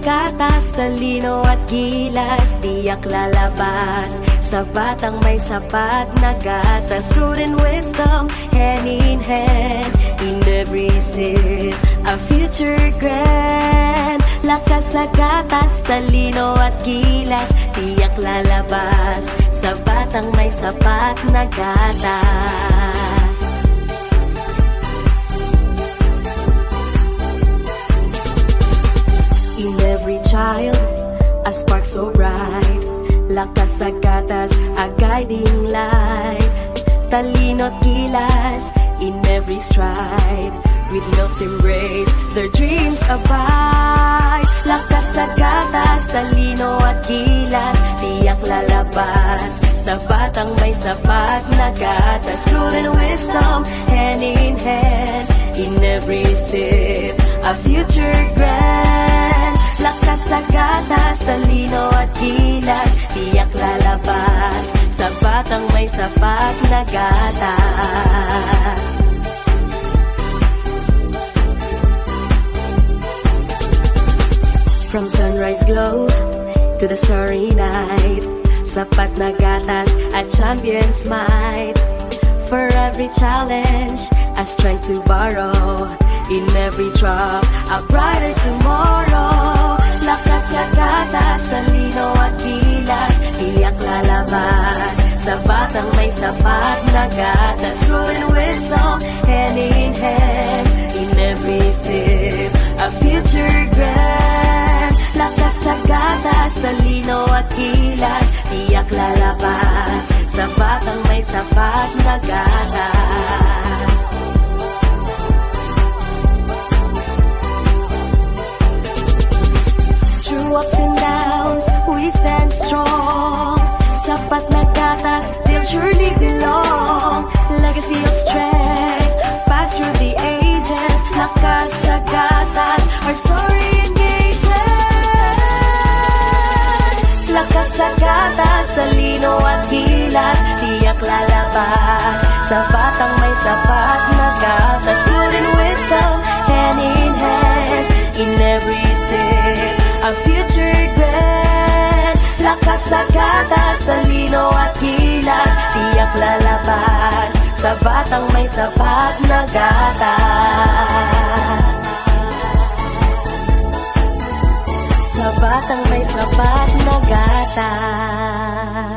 gatas, talino at gilas, tiyak lalabas sa batang may sapat na gatas. Fruit and wisdom, hand in hand, in every sip, a future grand. Lakas sa gatas, talino at gilas, tiyak lalabas sa batang may sapat na gatas. In every child, a spark so bright, lakas sa gatas, a guiding light. Talino't gilas, in every stride, with love's embrace, their dreams abide. Lakas sa gatas, talino at gilas, tiyak lalabas sa batang may sapat na gatas. Fruit and wisdom, hand in hand, in every sip, a future grand. Lakas sa gatas, talino at gilas, tiyak lalabas sa batang may sapat na gatas. From sunrise glow to the starry night, sapat na gatas at champion's might. For every challenge, a strength to borrow, in every drop, a brighter tomorrow. Lakas sa gatas, talino at gilas, tiyak lalabas sa batang may sapat na gatas. Fruit and wisdom, hand in hand, in every sip, a future grand. Lakas sa gatas, talino at gilas, tiyak lalabas sa batang may sapat na gatas. Through ups and downs, we stand strong. Sapat na gatas, they'll surely belong. Legacy of strength, passed through the ages. Lakas sa gatas, our story engages. Lakas sa gatas, talino at gilas, tiyak lalabas sa batang may sapat na gatas. Fruit and wisdom, hand in hand, in every sip, a future grand. Lakas sa gatas, talino at gilas, tiyak lalabas sa batang may sapat na gatas. Sa batang may sapat na gatas.